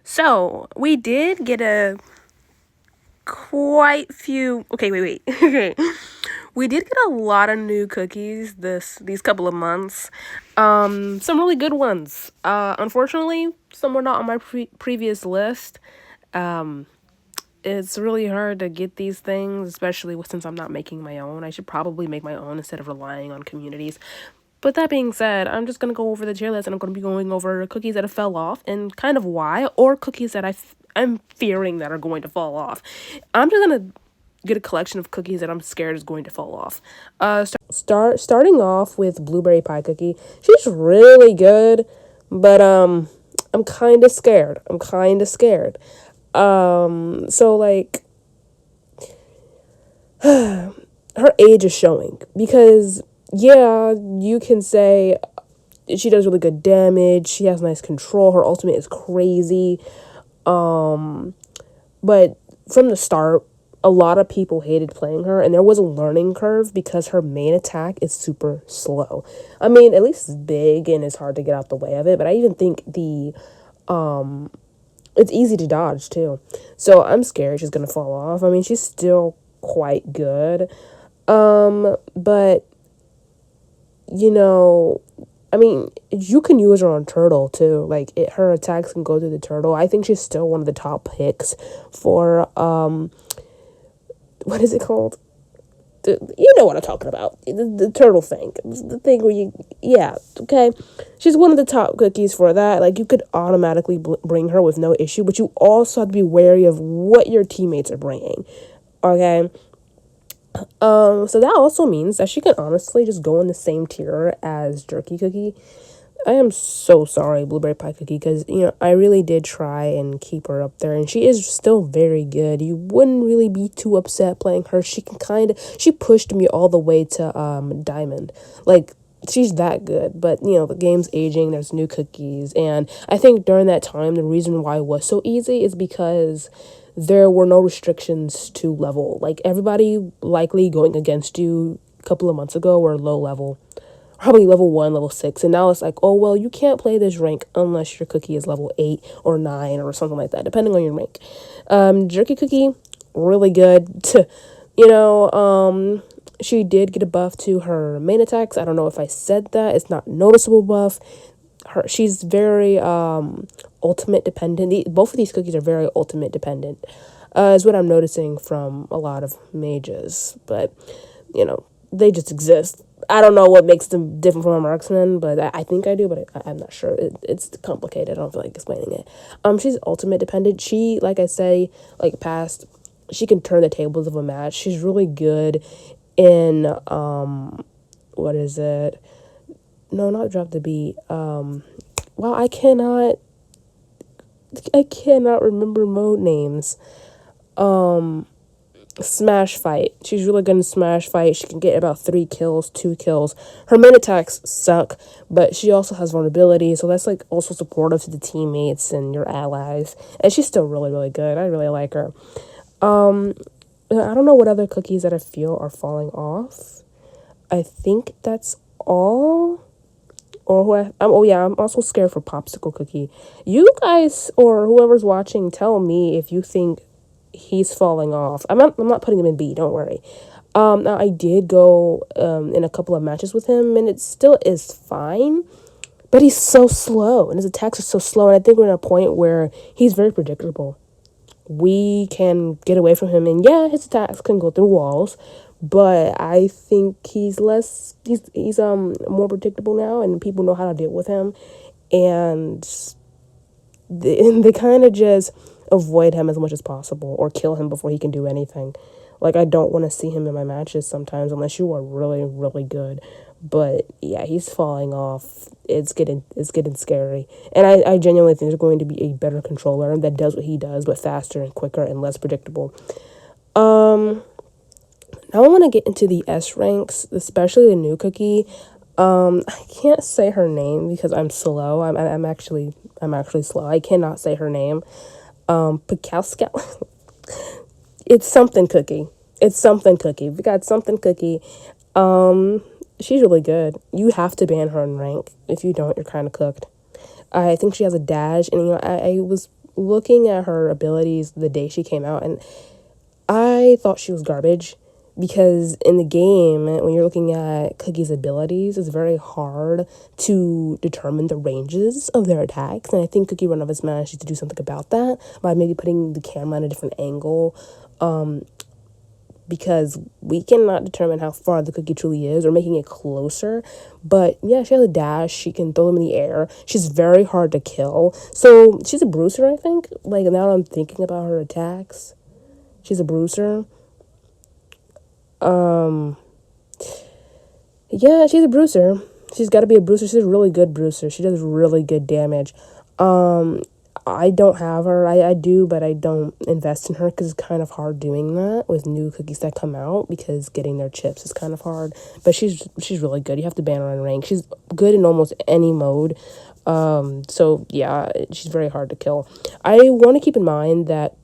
So we did get a quite few. Okay, wait. Okay, we did get a lot of new cookies these couple of months. Some really good ones. Unfortunately, some were not on my previous list. Um, it's really hard to get these things, especially since I'm not making my own. I should probably make my own instead of relying on communities. But that being said, I'm just going to go over the tier list and I'm going to be going over cookies that have fell off and kind of why, or cookies that I'm fearing that are going to fall off. I'm just going to get a collection of cookies that I'm scared is going to fall off. Starting off with blueberry pie cookie. She's really good, but I'm kind of scared. So like her age is showing because yeah, you can say she does really good damage. She has nice control. Her ultimate is crazy. But from the start, a lot of people hated playing her, and there was a learning curve because her main attack is super slow. I mean, at least it's big and it's hard to get out the way of it, but I even think it's easy to dodge too. So I'm scared she's gonna fall off. I mean, she's still quite good. But you know, I mean, you can use her on turtle too. Like her attacks can go through the turtle. I think she's still one of the top picks for what is it called? You know what I'm talking about. The turtle thing. The thing where yeah, okay. She's one of the top cookies for that. Like, you could automatically bring her with no issue, but you also have to be wary of what your teammates are bringing, okay? So that also means that she can honestly just go in the same tier as Jerky Cookie. I am so sorry, Blueberry Pie Cookie, because, I really did try and keep her up there, and she is still very good. You wouldn't really be too upset playing her. She pushed me all the way to, Diamond. Like, she's that good, but, the game's aging, there's new cookies, and I think during that time, the reason why it was so easy is because there were no restrictions to level. Like, everybody likely going against you a couple of months ago were low level, probably level 1, level 6, and now it's like, oh well, you can't play this rank unless your cookie is level 8 or 9 or something like that, depending on your rank. Jerky Cookie, really good. you know she did get a buff to her main attacks. I don't know if I said that. It's not noticeable buff. She's very ultimate dependent. Both of these cookies are very ultimate dependent, is what I'm noticing from a lot of mages, but they just exist. I don't know what makes them different from a marksman, but I think I do, but I'm not sure. It's complicated. I don't feel like explaining it. She's ultimate dependent. She, like I say, like past, she can turn the tables of a match. She's really good in what is it? No, not drop the beat. Wow, I cannot remember mode names. Smash fight. She's really good in smash fight. She can get about 3 kills, 2 kills. Her main attacks suck, but she also has vulnerability, so that's like also supportive to the teammates and your allies. And she's still really, really good. I really like her. I don't know what other cookies that I feel are falling off. I think that's all. Or I'm also scared for Popsicle Cookie. You guys or whoever's watching, tell me if you think he's falling off. I'm not putting him in B, don't worry. Now I did go in a couple of matches with him, and it still is fine, but he's so slow and his attacks are so slow, and I think we're at a point where he's very predictable. We can get away from him, and yeah, his attacks can go through walls, but I think he's more predictable now, and people know how to deal with him, and they kind of just avoid him as much as possible or kill him before he can do anything. Like, I don't want to see him in my matches sometimes unless you are really, really good. But yeah, he's falling off. It's getting scary. And I genuinely think there's going to be a better controller that does what he does, but faster and quicker and less predictable. Now I want to get into the S ranks, especially the new cookie. I can't say her name because I'm slow. I'm actually slow. I cannot say her name. Pikowska. It's something cookie. We got something cookie. She's really good. You have to ban her in rank. If you don't, you're kind of cooked. I think she has a dash, and I was looking at her abilities the day she came out, and I thought she was garbage because in the game, when you're looking at Cookie's abilities, it's very hard to determine the ranges of their attacks. And I think CookieRun OvenSmash needs to do something about that by maybe putting the camera in a different angle. Because we cannot determine how far the cookie truly is or making it closer. But yeah, she has a dash. She can throw them in the air. She's very hard to kill. So she's a bruiser, I think. Like, now I'm thinking about her attacks. She's a bruiser. Yeah, she's a bruiser. She's got to be a bruiser. She's a really good bruiser. She does really good damage. I don't have her. I do, but I don't invest in her because it's kind of hard doing that with new cookies that come out because getting their chips is kind of hard. But she's really good. You have to ban her on rank. She's good in almost any mode. So yeah, she's very hard to kill. I want to keep in mind that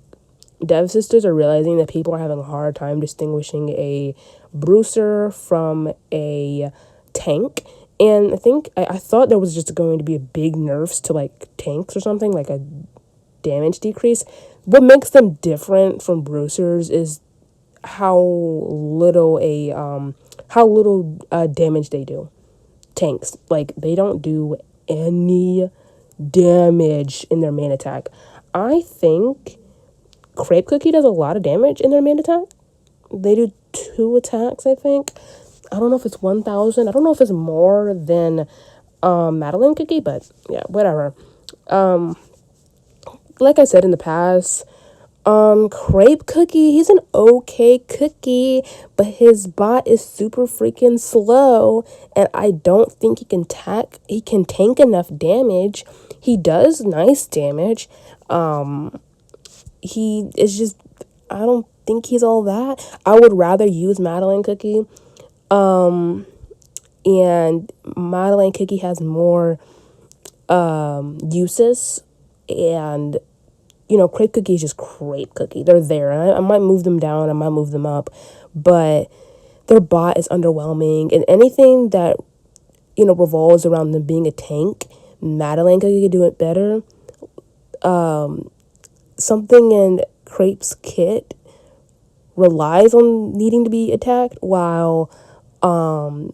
Dev Sisters are realizing that people are having a hard time distinguishing a bruiser from a tank. And I think, I thought there was just going to be a big nerfs to, like, tanks or something, like a damage decrease. What makes them different from bruisers is how little damage they do. Tanks, like, they don't do any damage in their main attack. I think Crepe Cookie does a lot of damage in their main attack. They do 2 attacks, I think. I don't know if it's 1,000. I don't know if it's more than Madeline Cookie, but yeah, whatever. Like I said in the past, Crepe Cookie, he's an okay cookie, but his bot is super freaking slow, and I don't think he can tank enough damage. He does nice damage. He is just, I don't think he's all that. I would rather use Madeline Cookie. And Madeline Cookie has more uses, and Crepe Cookie is just Crepe Cookie. They're there. I might move them down, I might move them up, but their bot is underwhelming, and anything that revolves around them being a tank, Madeline Cookie could do it better. Something in Crepe's kit relies on needing to be attacked, while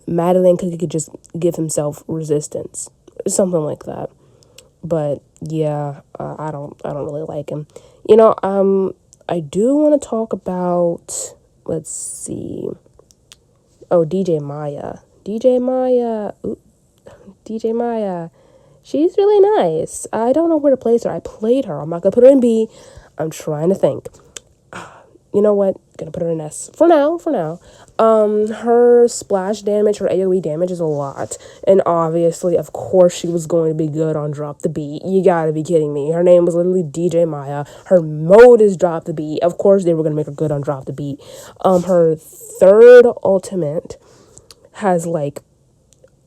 Madeline Cookie could just give himself resistance, something like that. But yeah, I don't really like him. I do want to talk about, let's see. Oh, DJ Maya. DJ Maya. She's really nice. I don't know where to place her. I played her. I'm not gonna put her in B. I'm trying to think. You know what? Gonna put her in S for now. Her splash damage, her AoE damage is a lot, and obviously, of course, she was going to be good on Drop the Beat. You gotta be kidding me. Her name was literally DJ Maya. Her mode is Drop the Beat. Of course, they were gonna make her good on Drop the Beat. Her third ultimate has like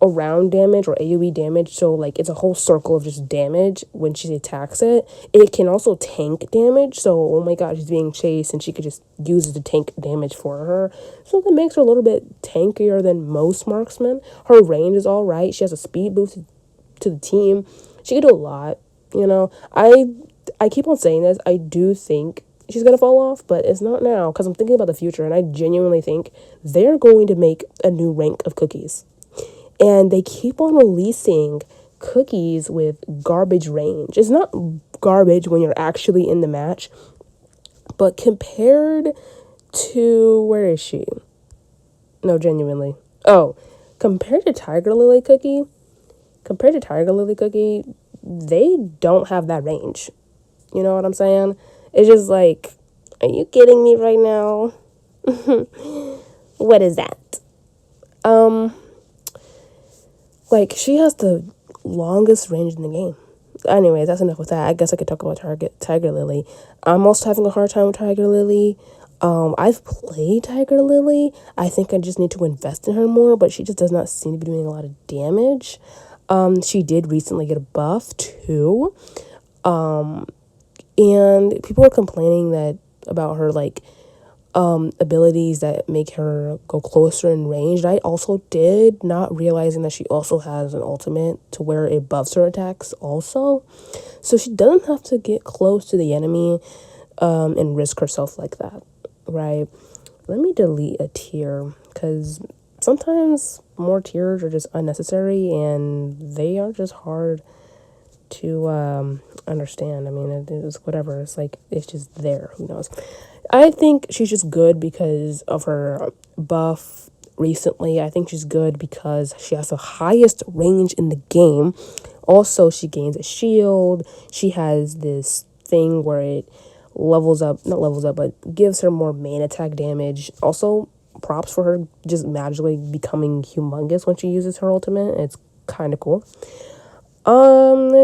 around damage or AoE damage, so like it's a whole circle of just damage when she attacks it. It can also tank damage, so oh my god, she's being chased and she could just use it to tank damage for her, so that makes her a little bit tankier than most marksmen. Her range is all right. She has a speed boost to the team. She could do a lot. I keep on saying this. I do think she's gonna fall off, but it's not now because I'm thinking about the future, and I genuinely think they're going to make a new rank of cookies. And they keep on releasing cookies with garbage range. It's not garbage when you're actually in the match, but compared to, where is she? No, genuinely. Oh, compared to Tiger Lily Cookie, they don't have that range. You know what I'm saying? It's just like, are you kidding me right now? What is that? Like, she has the longest range in the game. Anyways, that's enough with that. I guess I could talk about Tiger Lily. I'm also having a hard time with Tiger Lily. I've played Tiger Lily. I think I just need to invest in her more, but she just does not seem to be doing a lot of damage. She did recently get a buff, too. And people are complaining about her, like, abilities that make her go closer in range. I also did, not realizing that she also has an ultimate to where it buffs her attacks also. So she doesn't have to get close to the enemy and risk herself like that, right? Let me delete a tier because sometimes more tiers are just unnecessary and they are just hard to understand. I mean, it's whatever. It's like, it's just there. Who knows? I think she's just good because of her buff recently. I think she's good because she has the highest range in the game. Also, she gains a shield. She has this thing where it levels up, not levels up, but gives her more main attack damage. Also, props for her just magically becoming humongous when she uses her ultimate. It's kind of cool.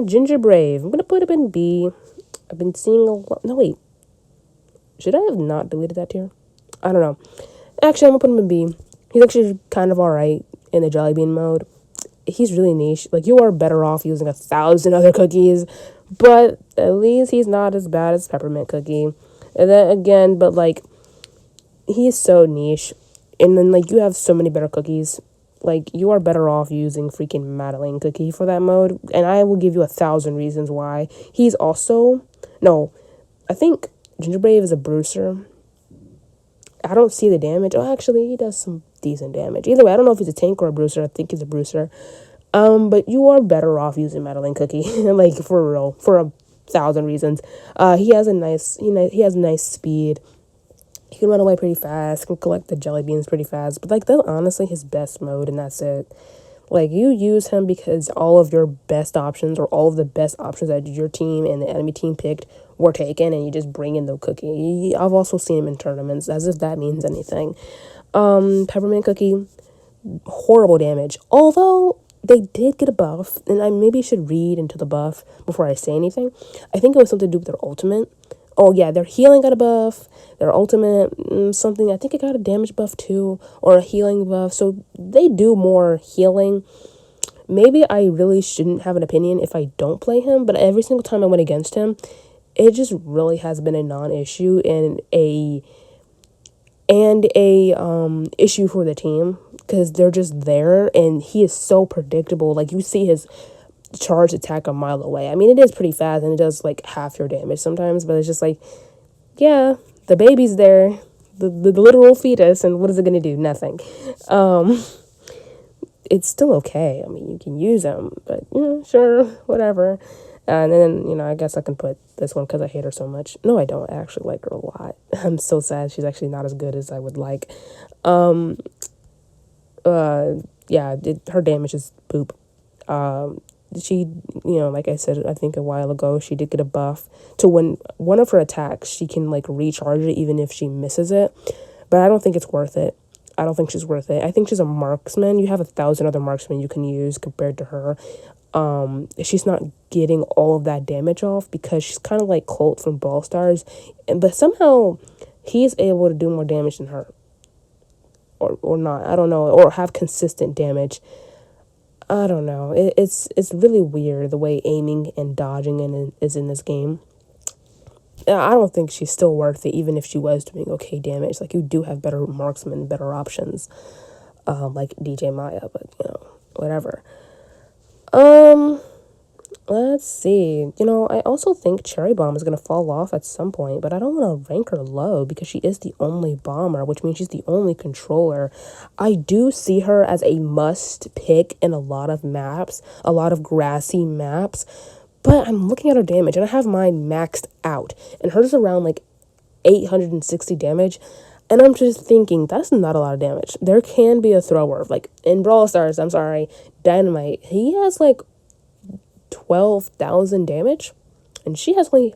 Ginger Brave. I'm gonna put him in B. I've been seeing a lot. No, wait. Should I have not deleted that tier? I don't know. Actually, I'm gonna put him in B. He's actually kind of alright in the jelly bean mode. He's really niche. Like, you are better off using 1,000 other cookies, but at least he's not as bad as peppermint cookie. And then again, but like, he's so niche. And then like, you have so many better cookies. Like, you are better off using freaking Madeline cookie for that mode. And I will give you 1,000 reasons why. He's also, no, I think Ginger Brave is a bruiser. I don't see the damage. Oh, actually, he does some decent damage. Either way, I don't know if he's a tank or a bruiser. I think he's a bruiser. But you are better off using Madeline Cookie, like, for real, for 1,000 reasons. He has nice speed. He can run away pretty fast. Can collect the jelly beans pretty fast. But like, that's honestly his best mode, and that's it. Like, you use him because all of your best options, or all of the best options that your team and the enemy team picked, were taken, and you just bring in the cookie. I've also seen him in tournaments, as if that means anything. Peppermint Cookie, horrible damage. Although they did get a buff, and I maybe should read into the buff before I say anything. I think it was something to do with their ultimate. Oh yeah, their healing got a buff. Their ultimate, something, I think it got a damage buff too, or a healing buff. So they do more healing. Maybe I really shouldn't have an opinion if I don't play him, but every single time I went against him, it just really has been a non-issue and a issue for the team, because they're just there, and he is so predictable. Like, you see his charge attack a mile away. I mean, it is pretty fast, and it does like half your damage sometimes, but it's just like, yeah, the baby's there, the literal fetus, and what is it gonna do? Nothing. It's still okay. I mean, you can use him, but sure, whatever. And then, I guess I can put this one because I hate her so much. No, I don't. I actually like her a lot. I'm so sad she's actually not as good as I would like. Yeah, her damage is poop. She, like I said, I think a while ago, she did get a buff to when one of her attacks, she can, like, recharge it even if she misses it. But I don't think it's worth it. I don't think she's worth it. I think she's a marksman. You have 1,000 other marksmen you can use compared to her. She's not getting all of that damage off because she's kind of like Colt from Brawl Stars, but somehow he's able to do more damage than her, or not. I don't know, or have consistent damage. I don't know. It's really weird the way aiming and dodging is in this game. I don't think she's still worth it, even if she was doing okay damage. Like, you do have better marksmen, better options, like DJ Maya, but whatever. Let's see. I also think Cherry Bomb is going to fall off at some point, but I don't want to rank her low because she is the only bomber, which means she's the only controller. I do see her as a must pick in a lot of maps, a lot of grassy maps, but I'm looking at her damage and I have mine maxed out, and hers is around like 860 damage. And I'm just thinking, that's not a lot of damage. There can be a thrower. Like, in Brawl Stars, I'm sorry, Dynamite, he has like 12,000 damage, and she has only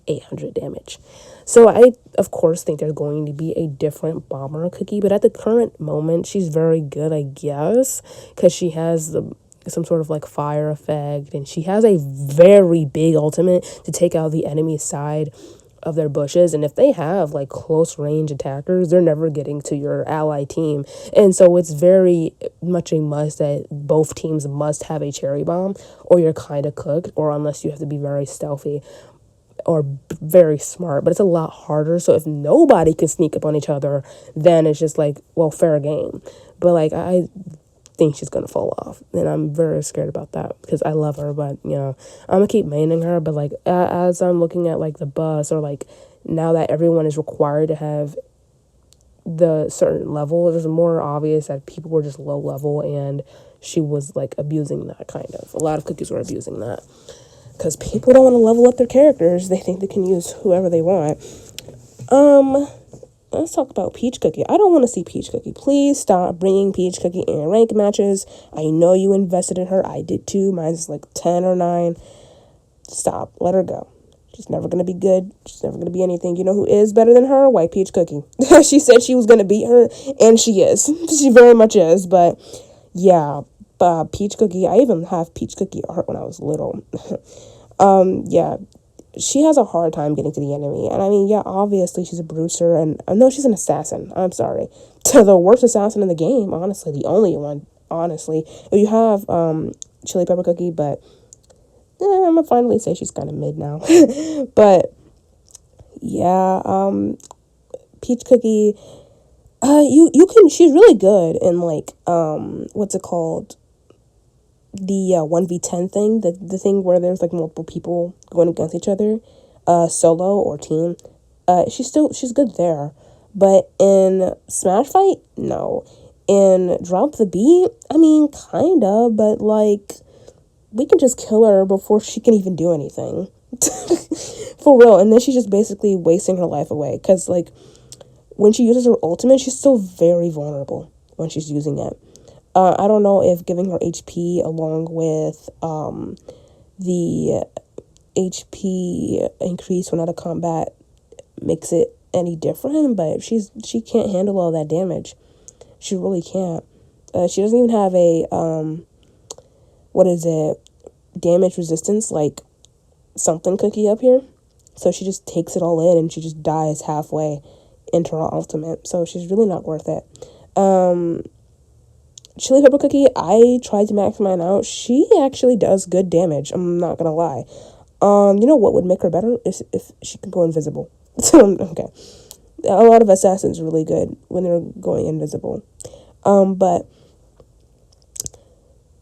800 damage. So I, of course, think there's going to be a different bomber cookie, but at the current moment, she's very good, I guess, because she has some sort of like fire effect, and she has a very big ultimate to take out the enemy side of their bushes, and if they have like close range attackers, they're never getting to your ally team, and so it's very much a must that both teams must have a cherry bomb, or you're kind of cooked, or unless you have to be very stealthy. or very smart, but it's a lot harder. So if nobody can sneak up on each other, then it's just like, well, fair game. But like I think she's gonna fall off, and I'm very scared about that because I love her, but I'm gonna keep maining her. But like as I'm looking at like the bus, or like now that everyone is required to have the certain level, it was more obvious that people were just low level, and she was like abusing that. Kind of a lot of cookies were abusing that because people don't want to level up their characters. They think they can use whoever they want. Let's talk about Peach Cookie. I don't want to see Peach Cookie. Please stop bringing Peach Cookie in rank matches. I know you invested in her. I did too. Mine's like 10 or 9. Stop. Let her go. She's never going to be good. She's never going to be anything. You know who is better than her? White Peach Cookie. She said she was going to beat her, and she is. She very much is. But yeah, Peach Cookie. I even have Peach Cookie art when I was little. Yeah. She has a hard time getting to the enemy. And I mean, yeah, obviously she's a bruiser, and I know she's an assassin. I'm sorry. The worst assassin in the game, honestly. The only one, honestly. You have Chili Pepper Cookie, but I'm gonna finally say she's kind of mid now. But yeah, Peach Cookie, you can, she's really good in like, what's it called? The 1v10 thing, the thing where there's like multiple people going against each other, solo or team. She's good there, but in Smash Fight, no. In Drop the Beat, I mean, kinda, but like we can just kill her before she can even do anything. For real. And then she's just basically wasting her life away, because like when she uses her ultimate, she's still very vulnerable when she's using it. I don't know if giving her HP along with the HP increase when out of combat makes it any different, but she can't handle all that damage. She really can't. She doesn't even have a damage resistance like something Cookie up here. So she just takes it all in, and she just dies halfway into her ultimate. So she's really not worth it. Chili Pepper Cookie, I tried to max mine out. She actually does good damage. I'm not gonna lie. You know what would make her better is if she could go invisible. Okay. A lot of assassins are really good when they're going invisible. But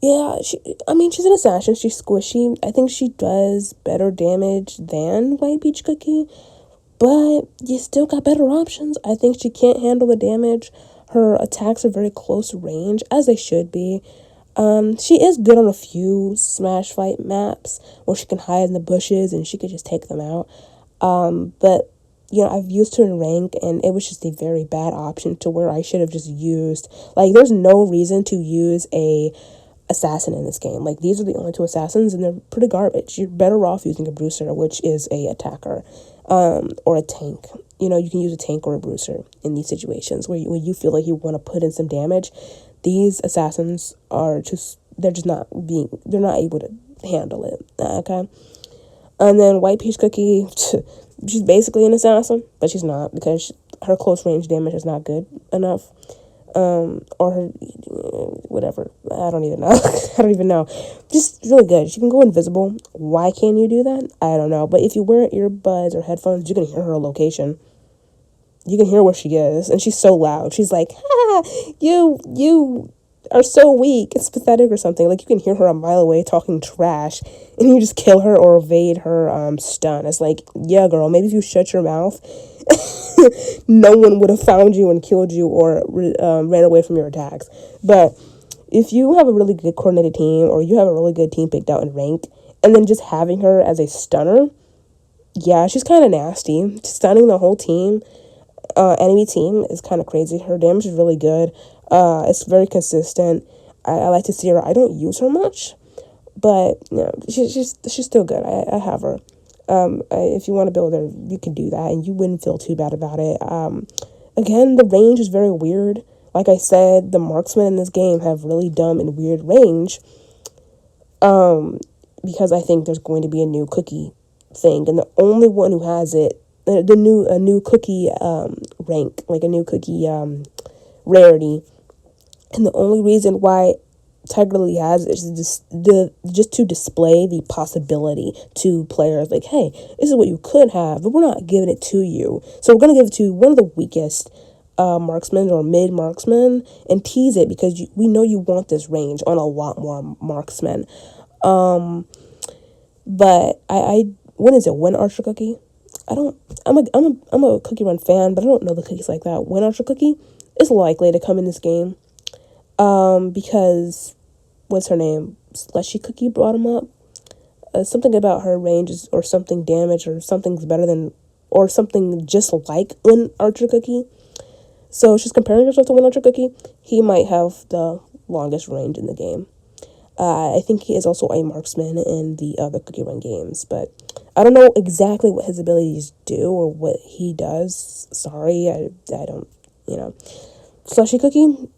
yeah, she's an assassin. She's squishy. I think she does better damage than White Peach Cookie, but you still got better options. I think she can't handle the damage. Her attacks are very close range, as they should be. She is good on a few Smash Fight maps where she can hide in the bushes and she could just take them out. But I've used her in rank, and it was just a very bad option to where I should have just used, like, there's no reason to use a assassin in this game. Like, these are the only 2 assassins, and they're pretty garbage. You're better off using a bruiser, which is a attacker, or a tank. You can use a tank or a bruiser in these situations when you feel like you want to put in some damage. These assassins are they're not able to handle it. Okay. And then White Peach Cookie, she's basically an assassin, but she's not, because her close range damage is not good enough. Or her, whatever. I don't even know. I don't even know. Just really good. She can go invisible. Why can't you do that? I don't know. But if you wear earbuds or headphones, you can hear her location. You can hear where she is, and she's so loud. She's like, you are so weak. It's pathetic or something. Like, you can hear her a mile away talking trash, and you just kill her or evade her stun. It's like, yeah, girl, maybe if you shut your mouth, no one would have found you and killed you or ran away from your attacks. But if you have a really good coordinated team, or you have a really good team picked out in rank, and then just having her as a stunner, yeah, she's kind of nasty. Stunning the whole team, enemy team, is kind of crazy. Her damage is really good. It's very consistent. I like to see her. I don't use her much, but she's still good. I have her. If you want to build her, you can do that, and you wouldn't feel too bad about it. Again, the range is very weird. Like I said, the marksmen in this game have really dumb and weird range. Because I think there's going to be a new cookie thing, and the only one who has it, a new cookie rank, like a new cookie rarity, and the only reason why Tiger Lily has is just to display the possibility to players, like, hey, this is what you could have, but we're not giving it to you. So we're gonna give it to one of the weakest marksmen or mid marksmen and tease it because we know you want this range on a lot more marksmen. But I when is it? When Archer Cookie? I don't. I'm a Cookie Run fan, but I don't know the cookies like that. When Archer Cookie is likely to come in this game. Because what's her name? Slushy Cookie brought him up. Something about her range is, or something damage, or something's better than, or something just like Win Archer Cookie. So she's comparing herself to Win Archer Cookie. He might have the longest range in the game. I think he is also a marksman in the other Cookie Run games, but I don't know exactly what his abilities do or what he does. Sorry, I don't, Slushy Cookie.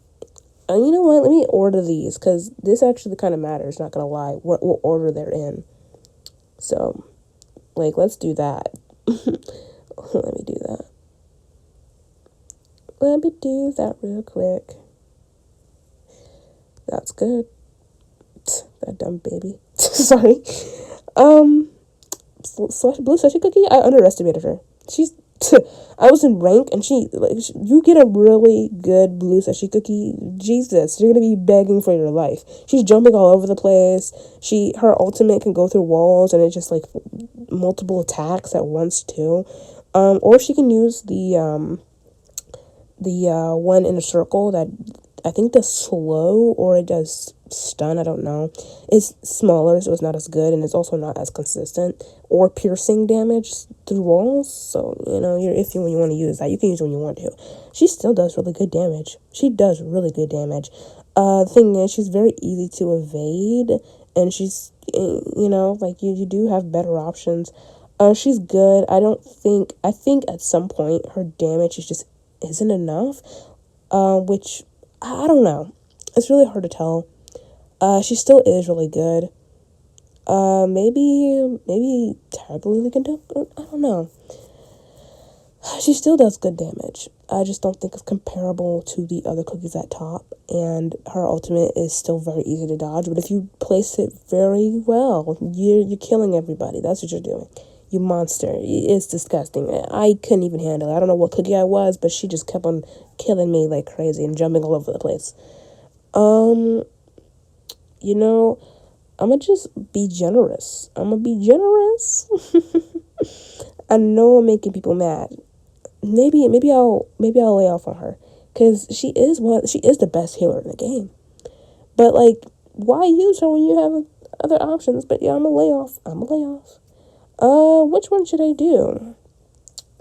You know what? Let me order these because this actually kind of matters. Not gonna lie, what order they're in. So, let's do that. Let me do that. Let me do that real quick. That's good. That dumb baby. Sorry. Blue Slushy Cookie. I underestimated her. She's. I was in rank and you get a really good blue Slushy Cookie. Jesus, you're gonna be begging for your life. She's jumping all over the place. Her ultimate can go through walls and it's just multiple attacks at once too. Or she can use the one in a circle that I think does slow or it does stun, I don't know. It's smaller, so it's not as good, and it's also not as consistent or piercing damage through walls. So, you're iffy when you want to use that. You can use it when you want to. She still does really good damage. She does really good damage. The thing is, she's very easy to evade, and she's, you do have better options. She's good. I think at some point her damage isn't enough, which, I don't know. It's really hard to tell. She still is really good. Maybe Tiger Lily can do, I don't know. She still does good damage. I just don't think it's comparable to the other cookies at top, and her ultimate is still very easy to dodge, but if you place it very well, you're killing everybody. That's what you're doing. You monster. It's disgusting. I couldn't even handle it. I don't know what cookie I was, but she just kept on killing me like crazy and jumping all over the place. I'ma just be generous. I know I'm making people mad. Maybe I'll lay off on her, cause she is the best healer in the game. But why use her when you have other options? But yeah, I'ma lay off. Which one should I do?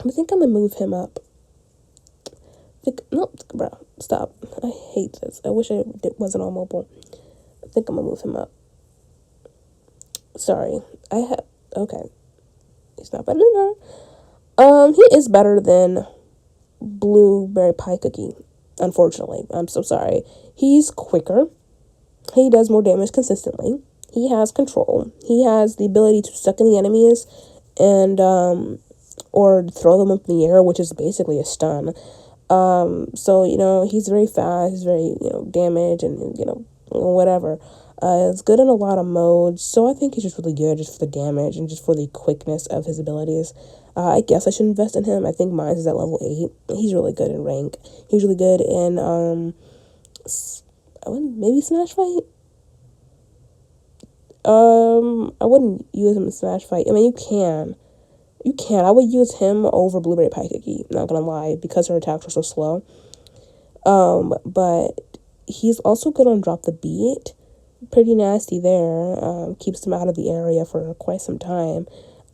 I think I'm gonna move him up. No, bro, stop. I hate this. I wish it wasn't on mobile. I think I'm gonna move him up. Sorry. Okay. He's not better than her. He is better than Blueberry Pie Cookie, unfortunately. I'm so sorry. He's quicker. He does more damage consistently. He has control. He has the ability to suck in the enemies and, or throw them up in the air, which is basically a stun. So, he's very fast, he's very, damage and, whatever. It's good in a lot of modes, so I think he's just really good just for the damage and just for the quickness of his abilities. I guess I should invest in him. I think mine is at level 8. He's really good in rank. He's really good in, maybe Smash Fight? I wouldn't use him in Smash Fight. I mean, you can. I would use him over Blueberry Pie Cookie, not gonna lie, because her attacks are so slow. But he's also good on Drop the Beat. Pretty nasty there. Keeps him out of the area for quite some time.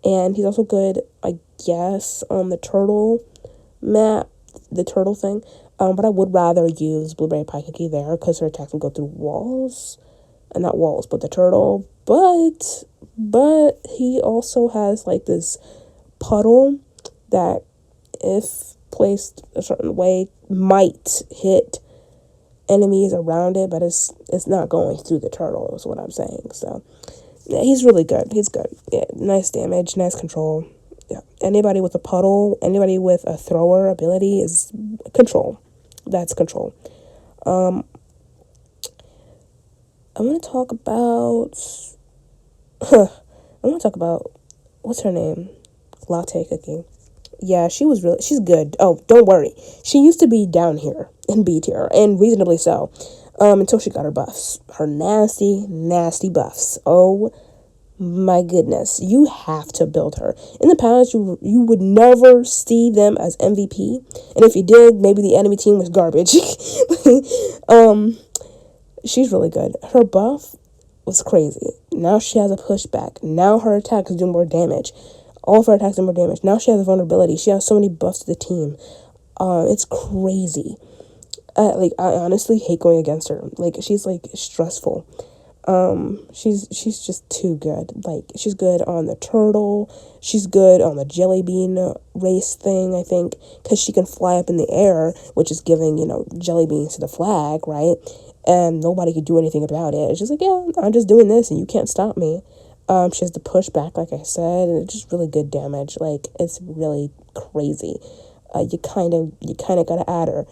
And he's also good, I guess, on the turtle map, the turtle thing. But I would rather use Blueberry Pie Cookie there because her attacks can go through walls. Not walls, but the turtle. But he also has this puddle that, if placed a certain way, might hit enemies around it, but it's not going through the turtle is what I'm saying. So yeah, he's really good. He's good. Yeah, nice damage, nice control. Yeah, anybody with a puddle, anybody with a thrower ability is control. That's control. I want to talk about, I want to talk about, what's her name? Latte Cookie. Yeah, she's good. Oh, don't worry. She used to be down here in B tier, and reasonably so, until she got her buffs. Her nasty, nasty buffs. Oh my goodness. You have to build her. In the past, you would never see them as MVP, and if you did, maybe the enemy team was garbage. She's really good. Her buff was crazy. Now she has a pushback. Now her attacks do more damage. All of her attacks do more damage. Now she has a vulnerability. She has so many buffs to the team. It's crazy. Like, I honestly hate going against her. Like, she's like stressful. She's just too good. Like, she's good on the turtle. She's good on the jelly bean race thing, I think, because she can fly up in the air, which is giving, jelly beans to the flag, right? And nobody could do anything about it. It's just like, yeah, I'm just doing this and you can't stop me. She has the pushback, like I said, and it's just really good damage. Like, it's really crazy. You kind of gotta add her.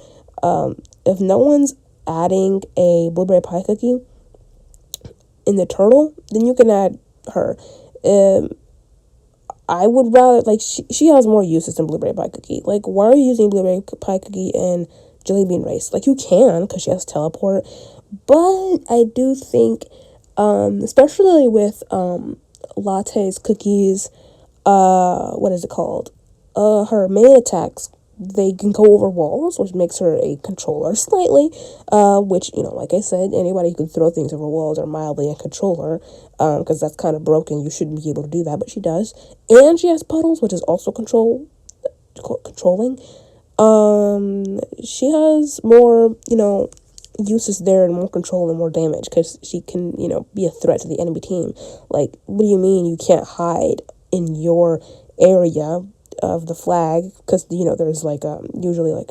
If no one's adding a blueberry pie cookie in the turtle, then you can add her. I would rather, like, she has more uses than blueberry pie cookie. Like, why are you using blueberry pie cookie in jelly bean race? Like, you can, because she has teleport, but I do think, especially with lattes, cookies, what is it called? Her main attacks, they can go over walls, which makes her a controller slightly, which, like I said, anybody who can throw things over walls are mildly a controller, because that's kind of broken. You shouldn't be able to do that, but she does. And she has puddles, which is also controlling. She has more, uses there and more control and more damage, because she can, be a threat to the enemy team. Like, what do you mean you can't hide in your area of the flag? Because, there's like usually like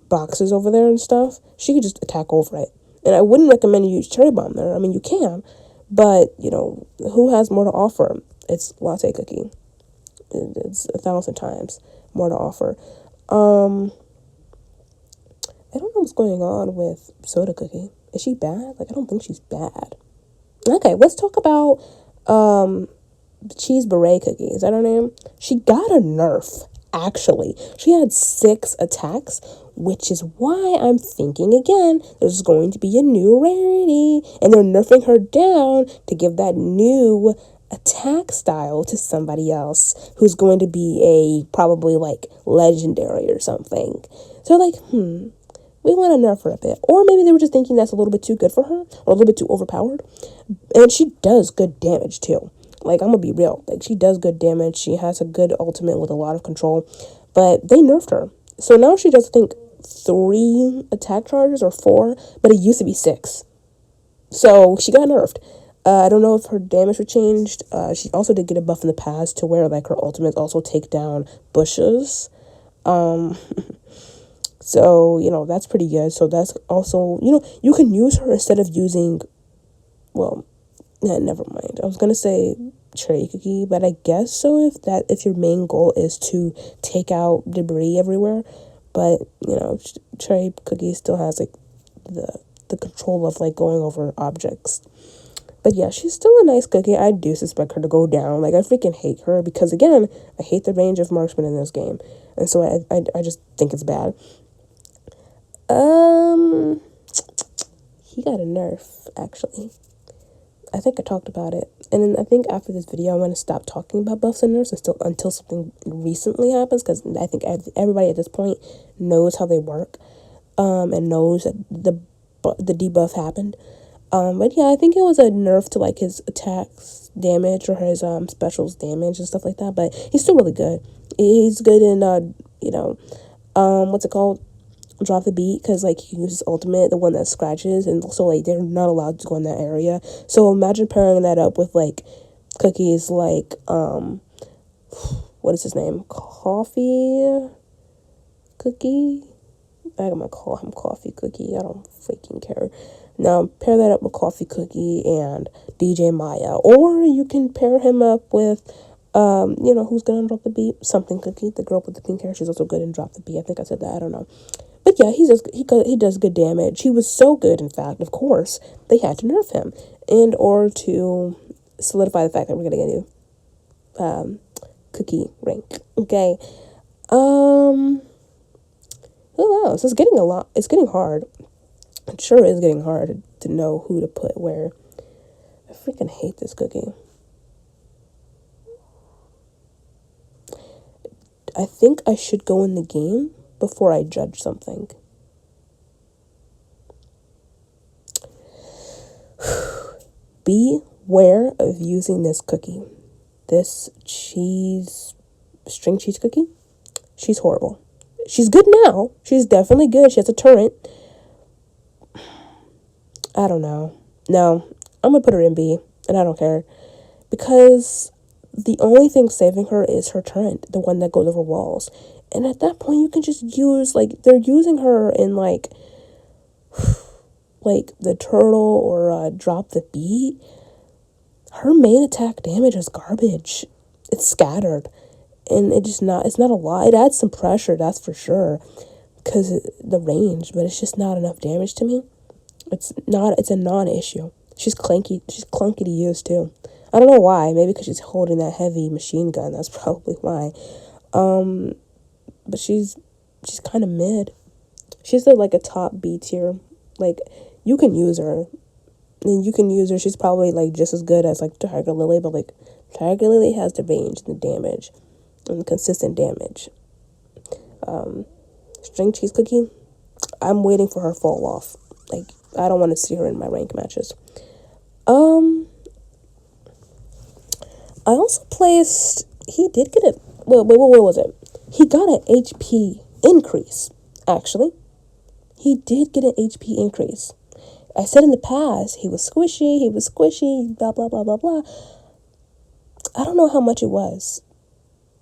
boxes over there and stuff. She could just attack over it. And I wouldn't recommend you use cherry bomb there. I mean, you can, but who has more to offer? It's latte cookie. It's 1,000 times more to offer. I don't know what's going on with Soda Cookie. Is she bad? Like, I don't think she's bad. Okay, let's talk about Cheese Beret Cookie. Is that her name? She got a nerf, actually. She had 6 attacks, which is why I'm thinking again, there's going to be a new rarity, and they're nerfing her down to give that new attack style to somebody else who's going to be a probably like legendary or something. So like, we want to nerf her a bit. Or maybe they were just thinking that's a little bit too good for her, or a little bit too overpowered. And she does good damage too. Like, I'm gonna be real. Like, she does good damage. She has a good ultimate with a lot of control. But they nerfed her. So now she does, I think, 3 attack charges or 4, but it used to be 6. So she got nerfed. I don't know if her damage was changed. She also did get a buff in the past to where, like, her ultimates also take down bushes. So, that's pretty good. So that's also, you can use her instead of using, well, never mind. I was going to say cherry cookie, but I guess so if your main goal is to take out debris everywhere. But, cherry cookie still has, like, the control of, like, going over objects. But yeah, she's still a nice cookie. I do suspect her to go down. Like, I freaking hate her because, again, I hate the range of marksman in this game. And so I just think it's bad. He got a nerf, actually. I think I talked about it. And then I think after this video, I'm going to stop talking about buffs and nerfs until something recently happens, because I think everybody at this point knows how they work, and knows that the debuff happened. But yeah, I think it was a nerf to, like, his attacks damage or his specials damage and stuff like that. But he's still really good. He's good in what's it called? Drop the beat, because, like, he uses ultimate, the one that scratches, and so, like, they're not allowed to go in that area. So imagine pairing that up with, like, cookies like what is his name? Coffee Cookie? I'm gonna call him Coffee Cookie. I don't freaking care. Now, pair that up with Coffee Cookie and DJ Maya. Or you can pair him up with, who's good on Drop the Beat? Something Cookie, the girl with the pink hair. She's also good in Drop the Beat. I think I said that. I don't know. But Yeah, he does good damage. He was so good, in fact, of course, they had to nerf him in order to solidify the fact that we're gonna get a new cookie rank. Okay. Who else? It's getting hard. It sure is getting hard to know who to put where. I freaking hate this cookie. I think I should go in the game before I judge something. Beware of using this cookie. This string cheese cookie. She's horrible. She's good now. She's definitely good. She has a turret. I don't know. No, I'm gonna put her in B, and I don't care. Because the only thing saving her is her turret, the one that goes over walls. And at that point, you can just use, like, they're using her in, like the turtle or drop the beat. Her main attack damage is garbage. It's scattered. And it's not a lot. It adds some pressure, that's for sure, because the range, but it's just not enough damage to me. It's a non-issue. She's clunky to use too. I don't know why. Maybe because she's holding that heavy machine gun. That's probably why. But she's kind of mid. She's like a top B tier. Like, you can use her. And you can use her. She's probably like just as good as like Tiger Lily, but like Tiger Lily has the range and the damage and consistent damage. String cheese cookie, I'm waiting for her fall off. Like, I don't want to see her in my rank matches. I also placed, he did get a, what was it? He got an HP increase, actually. He did get an HP increase. I said in the past, he was squishy, blah, blah, blah, blah, blah. I don't know how much it was,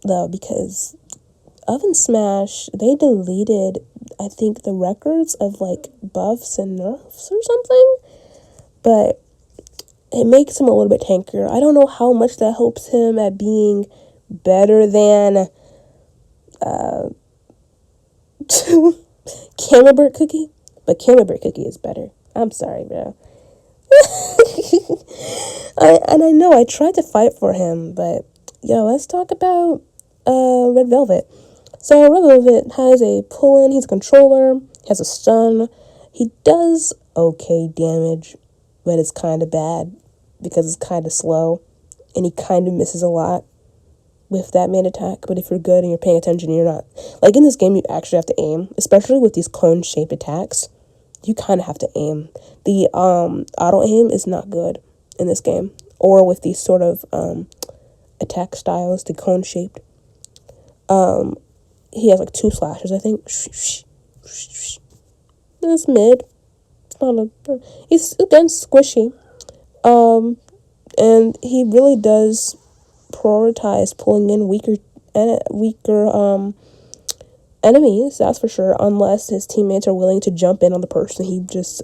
though, because OvenSmash, they deleted, I think, the records of, like, buffs and nerfs or something, but it makes him a little bit tankier. I don't know how much that helps him at being better than Camembert Cookie, but Camembert Cookie is better. I'm sorry, bro. I know I tried to fight for him, but let's talk about Red Velvet. So Red Velvet has a pull-in. He's a controller. He has a stun. He does okay damage, but it's kind of bad because it's kind of slow, and he kind of misses a lot with that main attack. But if you're good and you're paying attention, you're not, like, in this game, you actually have to aim, especially with these cone-shaped attacks. You kind of have to aim. The auto aim is not good in this game, or with these sort of attack styles, the cone-shaped. He has like 2 slashes, I think. It's mid. It's not a. He's again squishy. And he really does prioritize pulling in weaker enemies, that's for sure, unless his teammates are willing to jump in on the person he just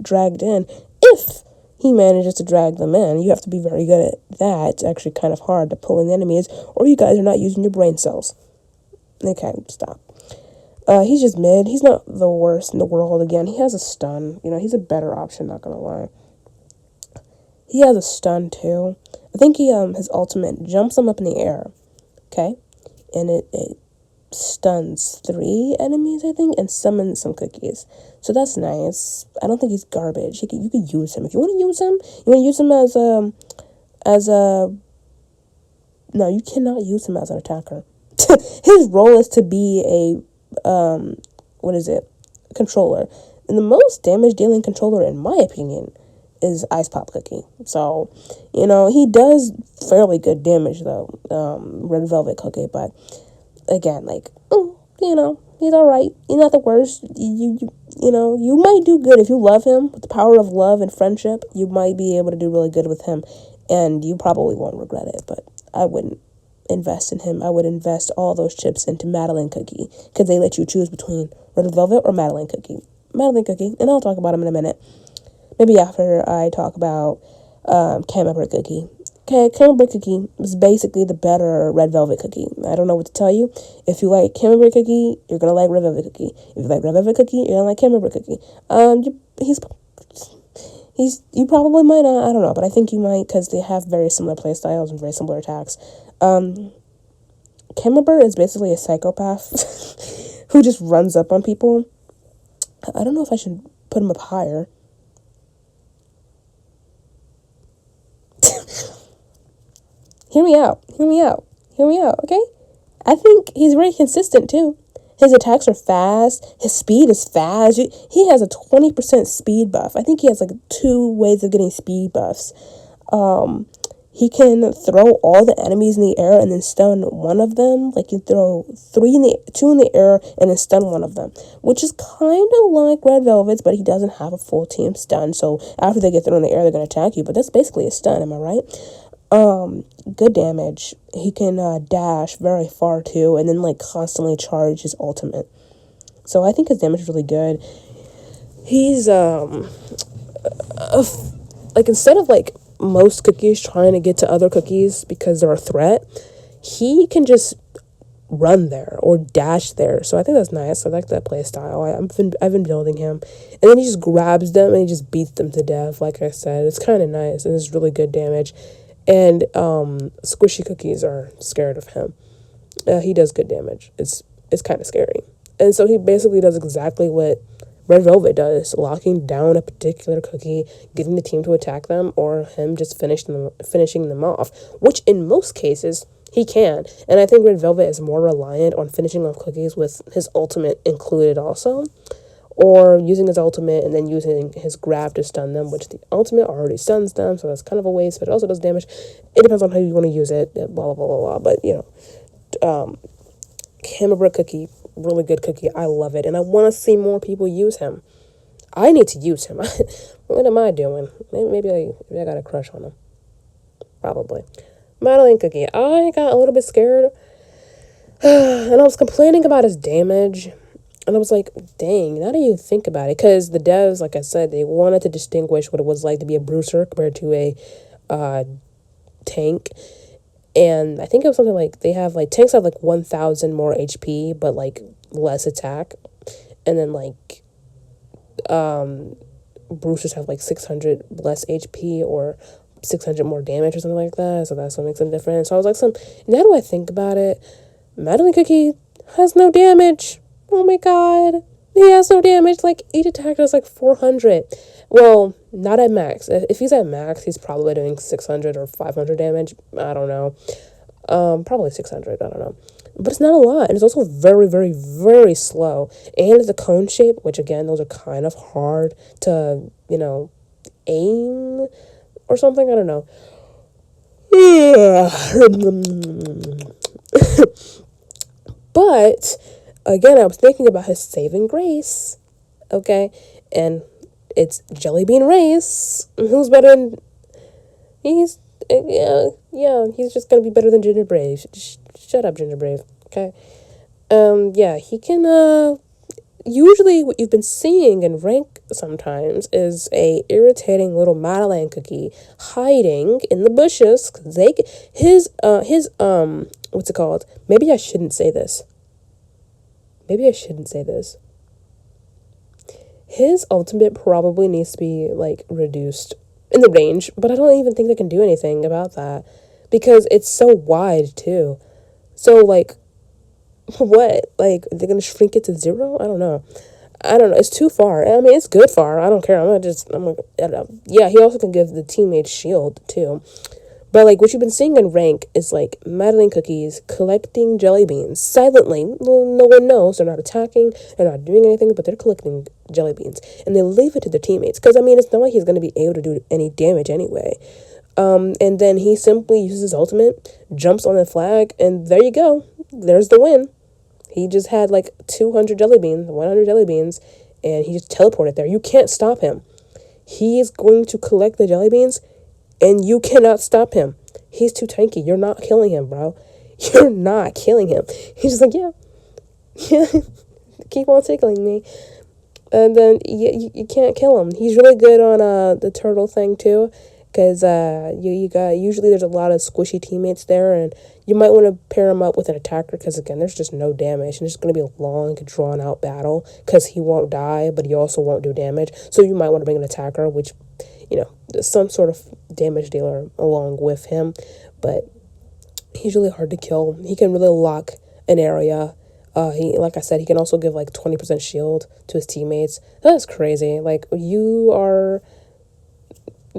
dragged in. If he manages to drag them in, you have to be very good at that. It's actually kind of hard to pull in enemies, or you guys are not using your brain cells. Okay, stop. He's just mid. He's not the worst in the world. Again, he has a stun. He's a better option, not gonna lie. He has a stun too. I think he his ultimate jumps him up in the air. Okay? And it stuns 3 enemies, I think, and summons some cookies. So that's nice. I don't think he's garbage. You could use him. If you want to use him, you want to use him as a no, you cannot use him as an attacker. His role is to be a controller. And the most damage dealing controller, in my opinion, is Ice Pop Cookie. So, he does fairly good damage though, Red Velvet Cookie, but again, like, he's alright. He's not the worst. You might do good if you love him. With the power of love and friendship, you might be able to do really good with him, and you probably won't regret it, but I wouldn't invest in him. I would invest all those chips into Madeline Cookie, because they let you choose between Red Velvet or Madeline Cookie. Madeline Cookie, and I'll talk about him in a minute. Maybe after I talk about Camembert Cookie. Okay, camembert cookie is basically the better red velvet cookie. I don't know what to tell you. If you like camembert cookie, you're gonna like red velvet cookie. If you like red velvet cookie, you're gonna like camembert cookie. You probably might not. I don't know, but I think you might because they have very similar play styles and very similar attacks. Camembert is basically a psychopath who just runs up on people. I don't know if I should put him up higher. Hear me out, okay? I think he's very consistent, too. His attacks are fast. His speed is fast. He has a 20% speed buff. I think he has, 2 ways of getting speed buffs. He can throw all the enemies in the air and then stun one of them. Like, you throw 2 in the air and then stun one of them. Which is kind of like Red Velvet's, but he doesn't have a full team stun. So, after they get thrown in the air, they're going to attack you. But that's basically a stun, am I right? Good damage. He can dash very far too, and then constantly charge his ultimate. So I think his damage is really good. He's instead of most cookies trying to get to other cookies because they're a threat, he can just run there or dash there. So I think that's nice. I like that play style. I've been building him, and then he just grabs them and he just beats them to death. Like I said, it's kind of nice and it's really good damage. And squishy cookies are scared of him. He does good damage. It's kind of scary. And so he basically does exactly what Red Velvet does, locking down a particular cookie, getting the team to attack them, or him just finishing them off, which in most cases he can. And I think Red Velvet is more reliant on finishing off cookies with his ultimate included also, or using his ultimate and then using his grab to stun them, which the ultimate already stuns them, so that's kind of a waste, but it also does damage. It depends on how you want to use it, blah, blah, blah, blah, but, camembert cookie, really good cookie. I love it, and I want to see more people use him. I need to use him. What am I doing? Maybe I got a crush on him. Probably. Madeline Cookie. I got a little bit scared, and I was complaining about his damage. And I was like, dang, now that you think about it, because the devs, like I said, they wanted to distinguish what it was like to be a bruiser compared to a tank. And I think it was something like they have, tanks have, 1,000 more HP, but, less attack. And then, bruisers have, 600 less HP or 600 more damage or something like that. So that's what makes them different. So I was like, now do I think about it, Madeline Cookie has no damage. Oh my god. He has no damage. Each attack does 400. Well, not at max. If he's at max, he's probably doing 600 or 500 damage. I don't know. Probably 600. I don't know. But it's not a lot. And it's also very, very, very slow. And it's a cone shape, which again, those are kind of hard to, aim or something. I don't know. But again, I was thinking about his saving grace, okay? And it's Jelly Bean Race. Who's better than... He's... Yeah, he's just gonna be better than Ginger Brave. Shut up, Ginger Brave, okay? Yeah, he can, usually what you've been seeing in rank sometimes is a irritating little Madeline Cookie hiding in the bushes. What's it called? Maybe I shouldn't say this. His ultimate probably needs to be, reduced in the range, but I don't even think they can do anything about that because it's so wide, too. So, what? They're gonna shrink it to 0? I don't know. It's too far. I mean, it's good far. I don't care. Yeah, he also can give the teammates shield, too. But, what you've been seeing in rank is, Madeline Cookies collecting jelly beans silently. No one knows. They're not attacking. They're not doing anything, but they're collecting jelly beans. And they leave it to their teammates. Because, it's not like he's going to be able to do any damage anyway. And then he simply uses his ultimate, jumps on the flag, and there you go. There's the win. He just had, 200 jelly beans, 100 jelly beans, and he just teleported there. You can't stop him. He is going to collect the jelly beans, and you cannot stop him. He's too tanky. You're not killing him, bro. You're not killing him. He's just yeah, keep on tickling me. And then you can't kill him. He's really good on the turtle thing, too. because you got, usually there's a lot of squishy teammates there, and you might want to pair him up with an attacker, because again, there's just no damage, and it's going to be a long, drawn out battle, because he won't die, but he also won't do damage. So you might want to bring an attacker, which, some sort of damage dealer along with him, but he's really hard to kill. He can really lock an area. Like I said, he can also give like 20% shield to his teammates. That's crazy. Like, you are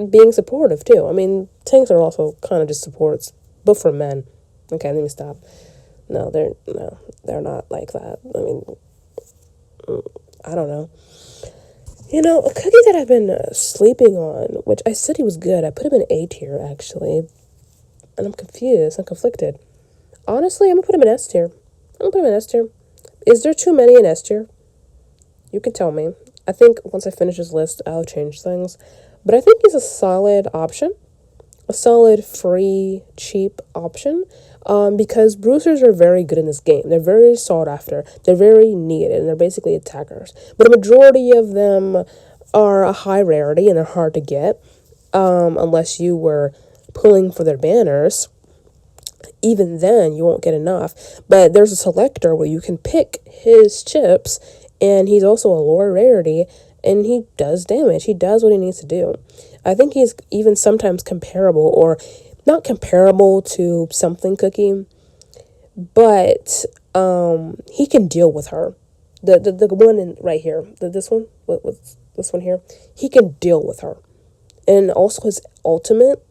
being supportive too. I mean, tanks are also kind of just supports, but for men. Okay, let me stop. No, they're not like that. I mean, I don't know. A cookie that I've been sleeping on, which I said he was good. I put him in A tier actually, and I'm confused. I'm conflicted. Honestly, I'm gonna put him in S tier. Is there too many in S tier? You can tell me. I think once I finish this list, I'll change things. But I think he's a solid option. A solid, free, cheap option. Because bruisers are very good in this game. They're very sought after. They're very needed, and they're basically attackers. But a majority of them are a high rarity, and they're hard to get. Unless you were pulling for their banners. Even then, you won't get enough. But there's a selector where you can pick his chips, and he's also a lower rarity, and he does damage. He does what he needs to do. I think he's even sometimes comparable, or not comparable to something Cookie, but he can deal with her. The one in right here, this one, what's this one here? He can deal with her, and also his ultimate.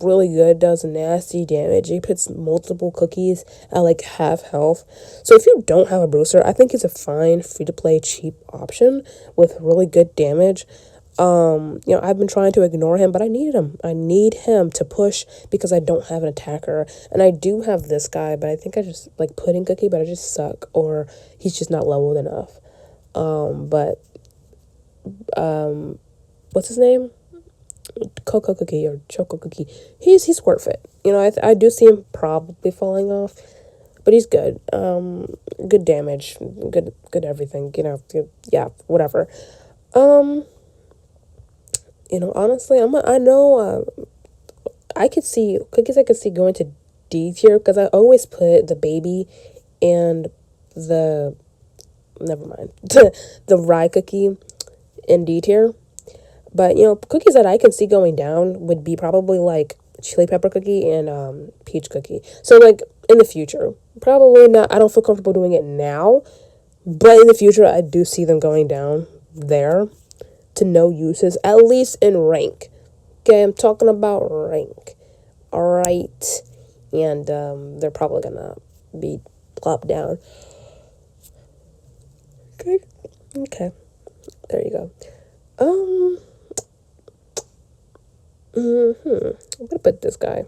Really good, does nasty damage. He puts multiple cookies at like half health. So if you don't have a bruiser, I think it's a fine free-to-play cheap option with really good damage. I've been trying to ignore him, but I needed him. I need him to push because I don't have an attacker. And I do have this guy, but I think I just like pudding cookie, but I just suck, or he's just not leveled enough. What's his name? Cocoa Cookie or Choco Cookie. He's worth it. I do see him probably falling off, but he's good. Good damage, good everything. Yeah, whatever. Honestly, I could see cookies. I could see going to D tier because I always put the baby and the the rye cookie in D tier. But, cookies that I can see going down would be probably, like, chili pepper cookie and peach cookie. So, like, in the future. Probably not. I don't feel comfortable doing it now. But in the future, I do see them going down there to no uses. At least in rank. Okay, I'm talking about rank. Alright. And they're probably gonna be plopped down. Okay. There you go. I'm gonna put this guy. I'm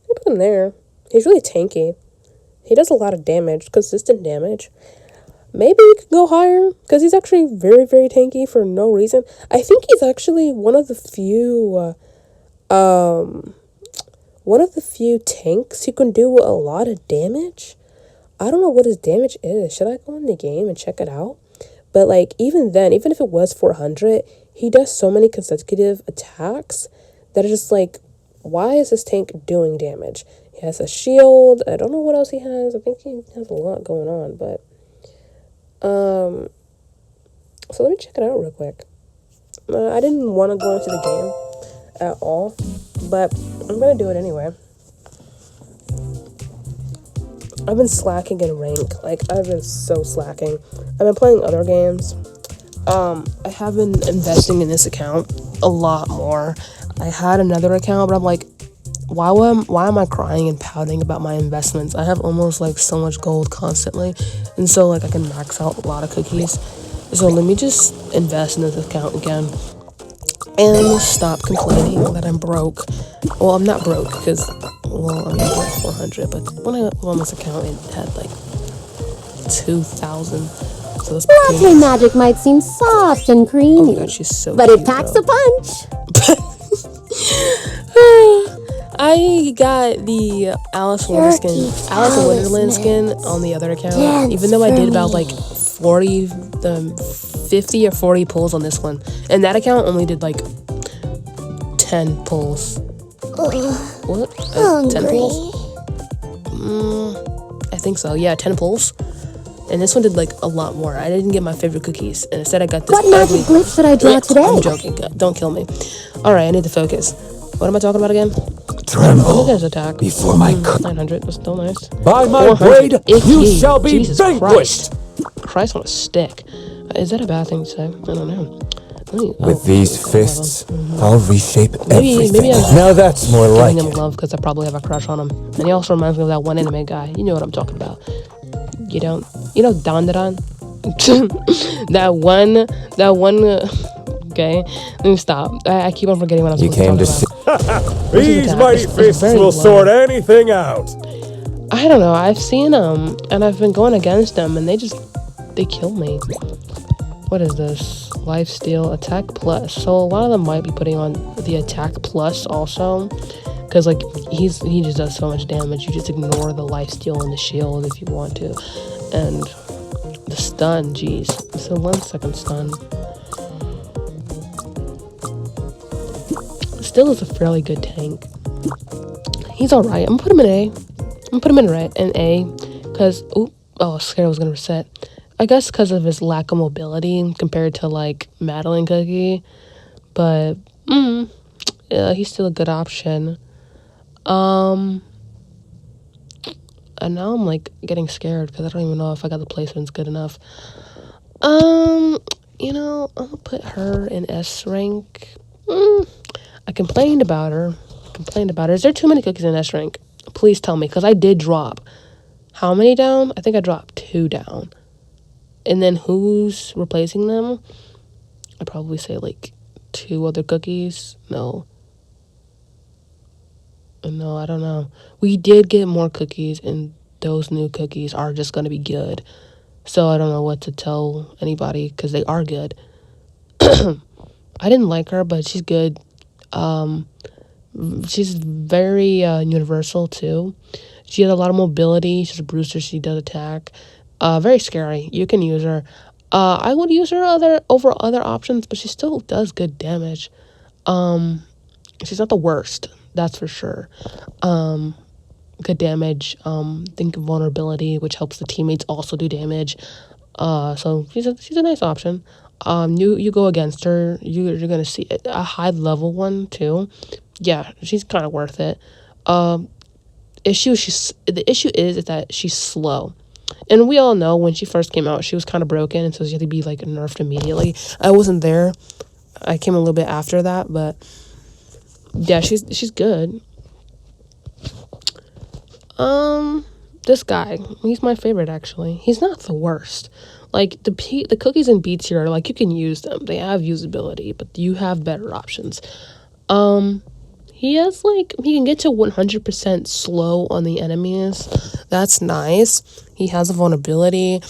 gonna put him there. He's really tanky. He does a lot of damage, consistent damage. Maybe he could go higher, because he's actually very, very tanky for no reason. I think he's actually one of the few tanks who can do a lot of damage. I don't know what his damage is. Should I go in the game and check it out? But, like, even then, even if it was 400, he does so many consecutive attacks that it's just like, why is this tank doing damage? He has a shield. I don't know what else he has. I think he has a lot going on, but... So let me check it out real quick. I didn't want to go into the game at all, but I'm going to do it anyway. I've been slacking in rank. Like, I've been so slacking. I've been playing other games. I have been investing in this account a lot more. I had another account, but I'm like, why am I crying and pouting about my investments? I have almost like so much gold constantly, and so like I can max out a lot of cookies. So let me just invest in this account again and stop complaining that I'm broke. Well, I'm not broke because, well, I'm like 400, but when I went on this account, it had like 2,000. So latte magic might seem soft and creamy, oh my God, she's so but cute, it packs a punch. I got the Alice in Wonderland skin on the other account, even though I did about like 50 or 40 pulls on this one, and that account only did like 10 pulls. What? 10 pulls? I think so. Yeah, 10 pulls. And this one did like a lot more. I didn't get my favorite cookies, and instead I got this. What magic glyph should I draw today? I'm joking. Don't kill me. All right, I need to focus. What am I talking about again? Tremble Look at his attack. before my 900. That's still nice. By my 400. blade, you shall be Jesus vanquished. Christ on a stick. Is that a bad thing to say? I don't know. With these fists, I'll reshape Maybe everything. I'm Now that's more like giving him it. love because I probably have a crush on him. And he also reminds me of that one anime guy. You know what I'm talking about. You know Dandadan? that one, okay, let me stop. I keep on forgetting what I'm supposed to talk about. These mighty fists will sort anything out. I don't know, I've seen them, and I've been going against them, and they kill me. What is this? Lifesteal, attack plus. So a lot of them might be putting on the attack plus also, because like he just does so much damage. You just ignore the lifesteal and the shield if you want to, and the stun. Jeez, it's a 1 second stun. Still is a fairly good tank. He's all right. I'm gonna put him in A. I'm gonna put him in A, because scared I was gonna reset. I guess because of his lack of mobility compared to like Madeline Cookie, but yeah, he's still a good option. And now I'm like getting scared because I don't even know if I got the placements good enough. I'm gonna put her in S rank. I complained about her. Is there too many cookies in S rank? Please tell me, because I did drop. How many down? I think I dropped 2 down. And then who's replacing them? I'd probably say like 2 other cookies. No, I don't know. We did get more cookies, and those new cookies are just going to be good. So I don't know what to tell anybody, because they are good. I didn't like her, but she's good. She's very universal too. She has a lot of mobility. She's a bruiser. She does attack. Very scary. You can use her. I would use her over other options, but she still does good damage. She's not the worst, that's for sure. Good damage. Think of vulnerability, which helps the teammates also do damage. So she's a nice option. You go against her, you're gonna see a high level one too. Yeah, she's kind of worth it. The issue is that she's slow. And we all know when she first came out, she was kind of broken, and so she had to be like nerfed immediately. I wasn't there. I came a little bit after that, but yeah, she's good. This guy, he's my favorite actually. He's not the worst. Like the cookies in B tier, like you can use them. They have usability, but you have better options. He can get to 100% slow on the enemies. That's nice. He has a vulnerability.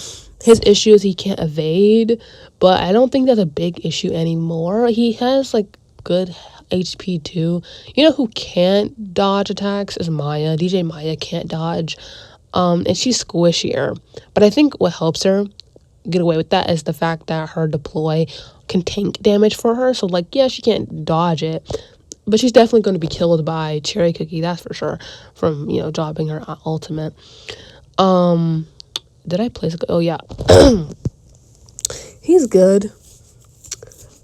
His issue is he can't evade, but I don't think that's a big issue anymore. He has like good HP too. You know who can't dodge attacks is Maya. DJ Maya can't dodge. And she's squishier. But I think what helps her get away with that is the fact that her deploy can tank damage for her. So like, yeah, she can't dodge it, but she's definitely going to be killed by Cherry Cookie, that's for sure, from, dropping her ultimate. Did I place oh yeah. He's good.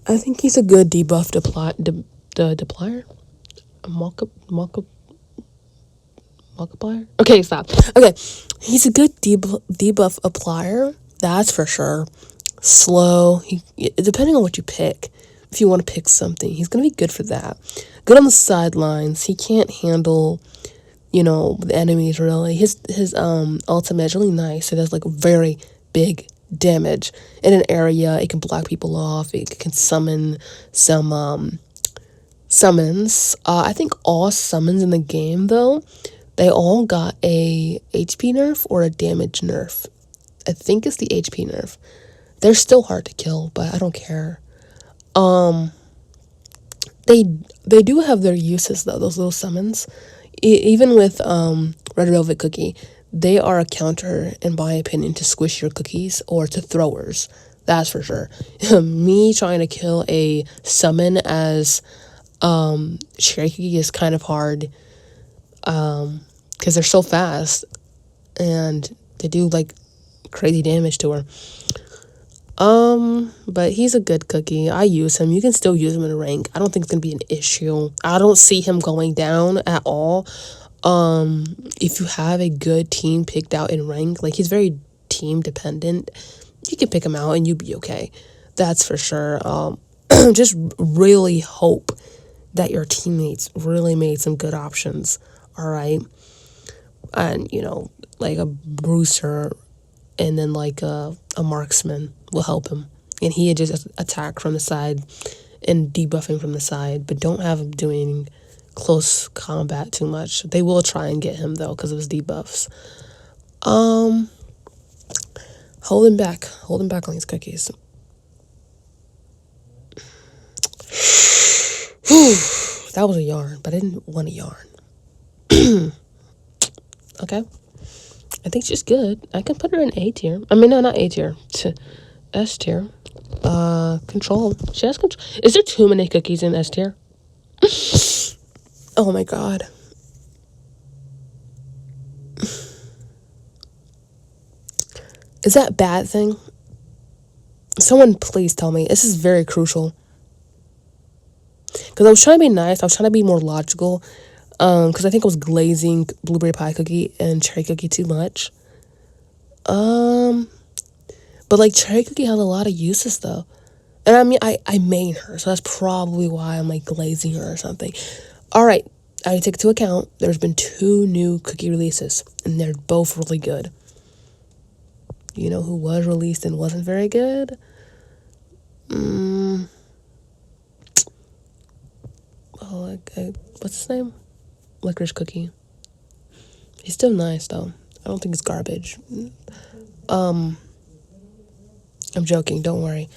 I think he's a good debuff multiplier? Okay, stop. Okay, he's a good debuff applier, that's for sure. Slow, depending on what you pick. If you want to pick something, he's going to be good for that. Good on the sidelines. He can't handle, the enemies really. His ultimate is really nice. It does like very big damage in an area. It can block people off. It can summon some summons. I think all summons in the game though, they all got a HP nerf or a damage nerf. I think it's the HP nerf. They're still hard to kill, but I don't care. They do have their uses though, those little summons. Even with Red Velvet Cookie, they are a counter, in my opinion, to squishier cookies or to throwers. That's for sure. Me trying to kill a summon as Cherry Cookie is kind of hard because they're so fast and they do like crazy damage to her. But he's a good cookie. I use him. You can still use him in a rank. I don't think it's gonna be an issue. I don't see him going down at all. If you have a good team picked out in rank, like he's very team dependent, you can pick him out and you'll be okay. That's for sure. Just really hope that your teammates really made some good options. All right. And, you know, like a Brewster and then like a marksman will help him. And he just attack from the side and debuffing from the side, but don't have him doing close combat too much. They will try and get him though because of his debuffs. Holding back on these cookies. Whew, that was a yarn, but I didn't want a yarn. Okay. I think she's good. I can put her in A tier. I mean, no, not A tier. S tier. Control. She has control. Is there too many cookies in S tier? Oh my god. Is that a bad thing? Someone please tell me. This is very crucial. Because I was trying to be nice. I was trying to be more logical. Because I think I was glazing blueberry pie cookie and cherry cookie too much. But like cherry cookie has a lot of uses though. And I mean, I main her. So that's probably why I'm like glazing her or something. All right. I take into account there's been 2 new cookie releases. And they're both really good. You know who was released and wasn't very good? What's his name? Licorice Cookie. He's still nice though. I don't think it's garbage. I'm joking, don't worry.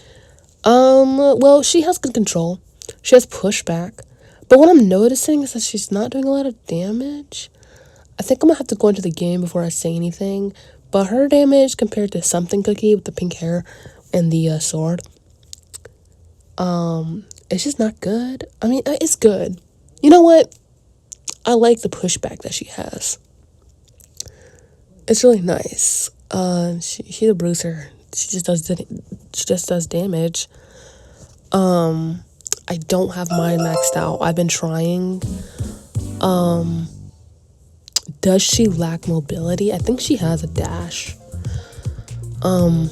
Well, she has good control. She has pushback. But what I'm noticing is that she's not doing a lot of damage. I think I'm gonna have to go into the game before I say anything. But her damage compared to Something Cookie with the pink hair and the sword, it's just not good. I mean, it's good. You know what? I like the pushback that she has. It's really nice. She's a bruiser. She just does damage. I don't have mine maxed out. I've been trying. Does she lack mobility? I think she has a dash. So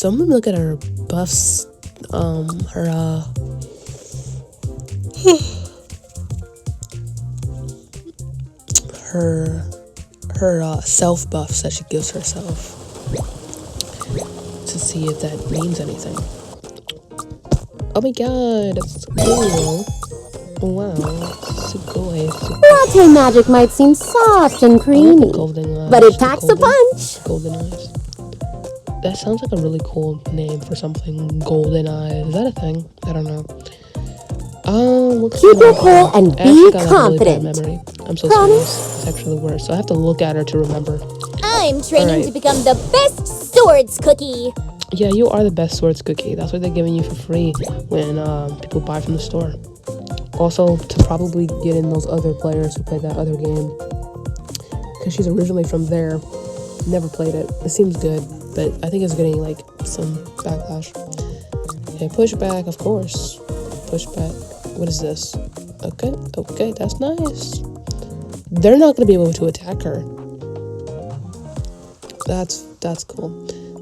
I'm gonna look at her buffs. Her self buffs that she gives herself to see if that means anything. Oh my god, that's cool. Wow, sugoi. Latte magic might seem soft and creamy, but it packs a punch. Golden eyes. That sounds like a really cool name for something. Golden eyes. Is that a thing? I don't know. Keep your cool and be confident. Really memory. I'm so serious. It's actually the worst. So I have to look at her to remember. I'm training to become the best swords cookie. Yeah, you are the best swords cookie. That's what they're giving you for free when people buy from the store. Also, to probably get in those other players who played that other game. Because she's originally from there. Never played it. It seems good, but I think it's getting like some backlash. Okay, pushback, of course. Pushback. What is this? Okay, that's nice. They're not going to be able to attack her. That's cool.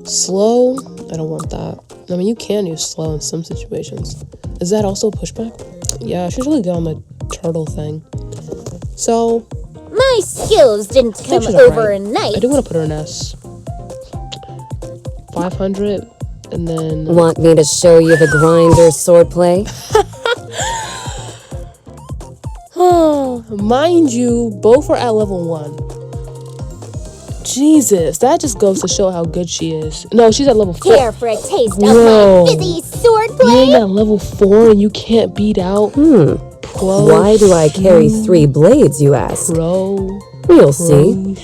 Slow, I don't want that. I mean, you can use slow in some situations. Is that also pushback? Yeah, she's really good on the turtle thing. So, my skills didn't come overnight. I do want to put her in S. 500, and then... Want me to show you the grinder swordplay? Mind you, both are at level 1. Jesus, that just goes to show how good she is. No, she's at level 4. Care for a taste of my busy swordplay? You're at level 4 and you can't beat out Pro. Why do I carry 3 blades, you ask? We'll see.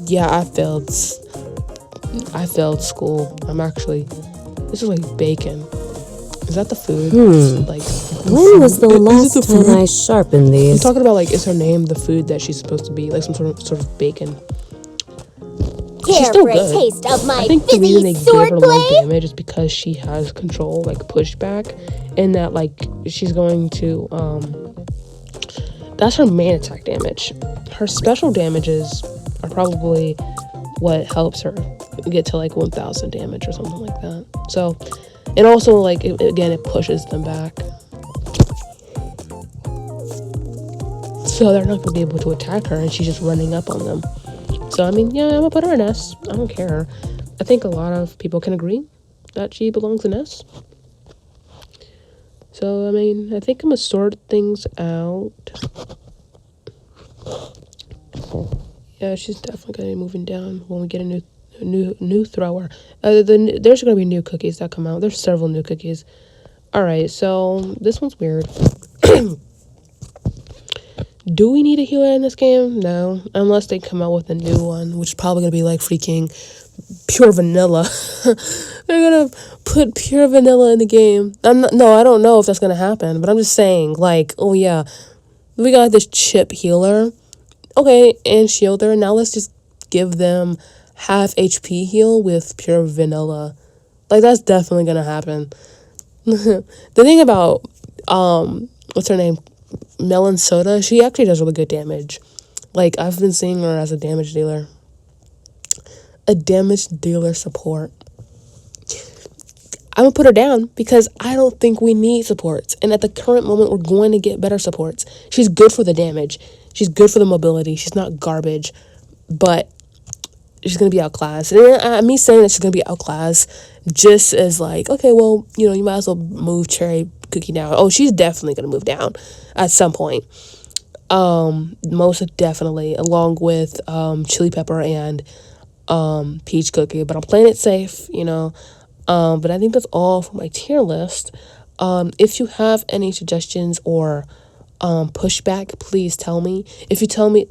Yeah, I failed school. I'm actually... This is like bacon. Is that the food? It's like When was the Is it last the time food? I sharpened I'm these? talking about like, is her name the food that she's supposed to be, like some sort of bacon? She's Care still for a good. taste of my I think the reason they fizzy gave her low swordplay? damage is because she has control, like pushback, and that like she's going to that's her main attack damage. Her special damages are probably what helps her get to like 1,000 damage or something like that. So, and also like again, it pushes them back. So they're not gonna be able to attack her, and she's just running up on them. So I mean, yeah, I'm gonna put her in S. I don't care. I think a lot of people can agree that she belongs in S. So I mean, I think I'm gonna sort things out. Yeah, she's definitely gonna be moving down when we get a new thrower. There's gonna be new cookies that come out. There's several new cookies. All right, so this one's weird. Do we need a healer in this game? No, unless they come out with a new one, which is probably gonna be like freaking pure vanilla. They're gonna put pure vanilla in the game. No, I don't know if that's gonna happen, but I'm just saying, like, oh yeah, we got this chip healer, okay, and shielder. Now let's just give them half HP heal with pure vanilla. Like that's definitely gonna happen. The thing about what's her name? Melon Soda, she actually does really good damage. Like I've been seeing her as a damage dealer. A damage dealer support. I'm gonna put her down because I don't think we need supports. And at the current moment, we're going to get better supports. She's good for the damage. She's good for the mobility. She's not garbage, but she's gonna be outclassed. And me saying that she's gonna be outclassed just as like, okay, well, you know, you might as well move Cherry Cookie down. Oh, she's definitely gonna move down at some point. Most definitely, along with Chili Pepper and Peach Cookie. But I'm playing it safe, you know. But I think that's all for my tier list. If you have any suggestions or pushback, please tell me. If you tell me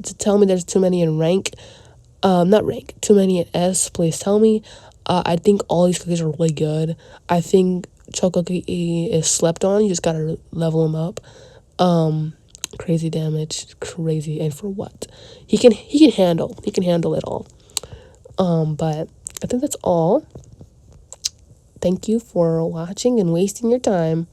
there's too many in rank, not rank, too many in S, please tell me. I think all these cookies are really good. I think Choco Cookie is slept on. You just gotta level him up. Crazy damage, crazy, and for what? He can handle it all. But I think that's all. Thank you for watching and wasting your time.